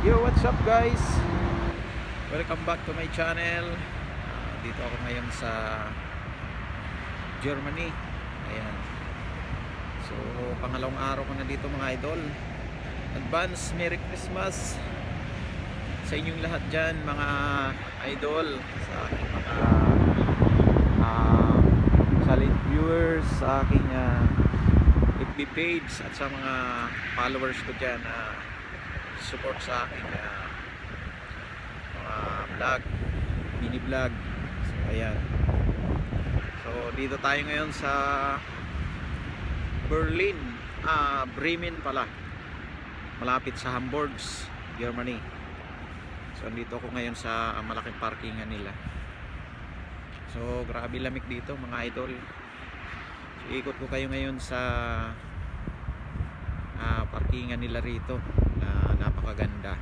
Yo, what's up guys? Welcome back to my channel. Dito ako ngayon sa Germany. Ayan. So, pangalawang araw ko na dito mga idol. Advance Merry Christmas sa inyong lahat dyan mga idol, sa aking mga silent viewers, sa aking FB page at sa mga followers ko dyan na support sa aking mga vlog, mini vlog. So ayan, so dito tayo ngayon sa Berlin, Bremen pala, malapit sa Hamburg, Germany. So dito ako ngayon sa malaking parkingan nila. So grabe lamig dito mga idol. So ikot ko kayo ngayon sa parkingan nila rito na napakaganda.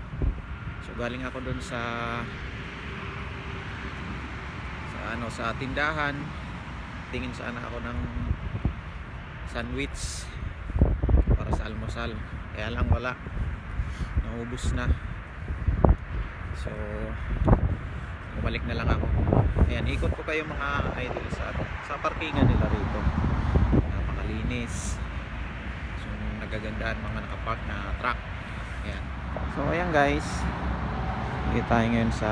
So galing ako doon sa tindahan, tingin sana ako ng sandwich para sa almusal, kaya lang wala, naubos na. So bumalik na lang ako. Ayan, ikot ko kayo mga idol sa parkingan nila rito. Napakalinis. So nagagandaan mga nakapark na truck. Ayan. So ayan guys, dito tayo ngayon sa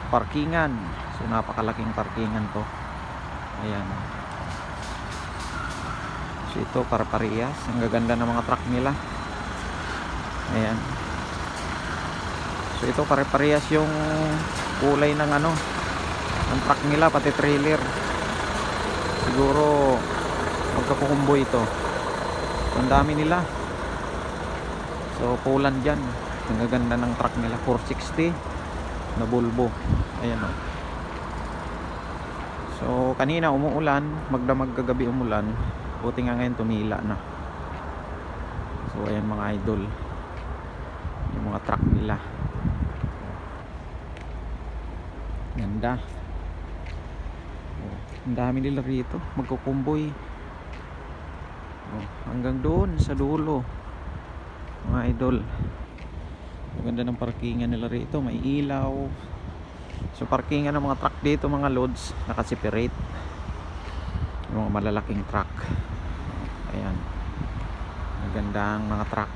parkingan. So napakalaking parkingan to. Ayan. So ito pare-parehas, ang gaganda ng mga truck nila. Ayan. So ito pare-parehas yung kulay ng ng truck nila, pati trailer. Siguro magkakukumboy ito. So, ang dami nila. So Poland dyan, ang gaganda ng truck nila. 460 na Volvo. Ayan o. So kanina umuulan, magdamag kagabi umulan, buti nga ngayon tumila na. So ayan mga idol, yung mga truck nila, ganda. Ang dami nila rito, magkukumboy hanggang doon sa dulo mga idol. Ang ganda ng parkingan nila rito, may ilaw. So parkingan ng mga truck dito mga loads, naka-separate yung mga malalaking truck. Ayan, magandang mga truck.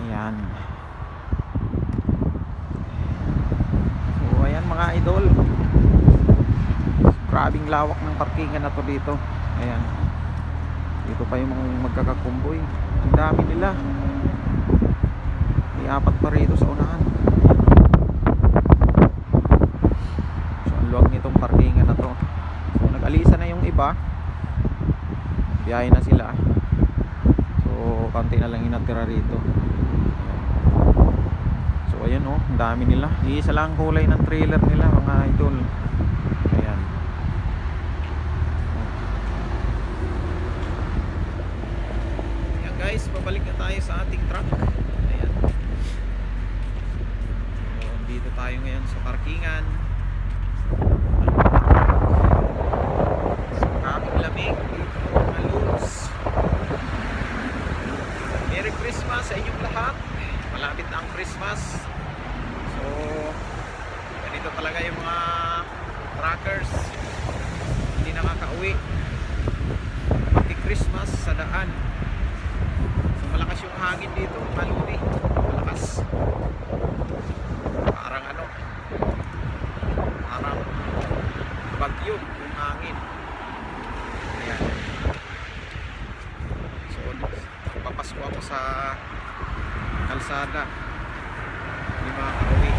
Ayan. So ayan mga idol, grabing lawak ng parkingan na to dito. Ayan, dito pa yung mga magkakakumboy, ang dami nila. May apat pa rito sa unahan. So ang luwag nitong parkingan na to. So nag-alisa na yung iba, biyahe na sila. So konti na lang inatira rito. So ayan ang dami nila. Iisa lang kulay ng trailer nila mga idol. Ayan. Ayan guys, babalik na tayo sa ating truck. Ayan. So dito tayo ngayon sa parkingan. So kaming lamig dito mga lods. Merry Christmas sa inyong lahat. Malapit na ang Christmas. So ganito talaga yung mga truckers, hindi nakakauwi magki-Christmas sa daan. So malakas yung hangin dito mga lodi, malakas. Parang parang bagyo yung hangin. Ayan. So papasko ako sa kalsada, hindi makakauwi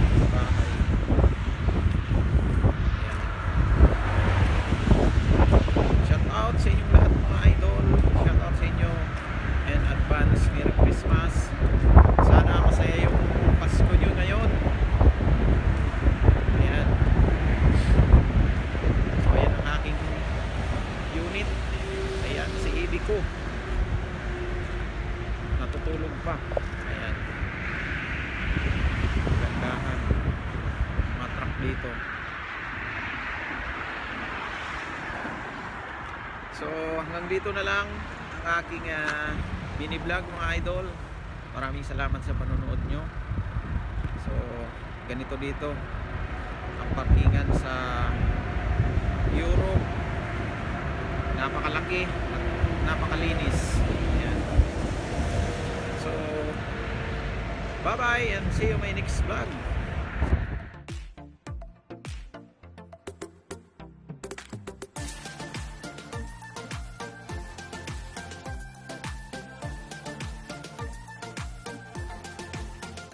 sa bahay. Ayan. Shout out sa inyong lahat mga idol, shout out sa inyo, and advance Merry Christmas. Sana masaya yung Pasko nyo ngayon. Ayan. So ayan ang aking unit. Ayan si Ibi ko, natutulog pa. Ayan. So hanggang dito na lang ang aking mini vlog mga idol. Maraming salamat sa panonood nyo. So ganito dito ang parkingan sa Europe, napakalaki at napakalinis. Ayan. So bye bye and see you my next vlog.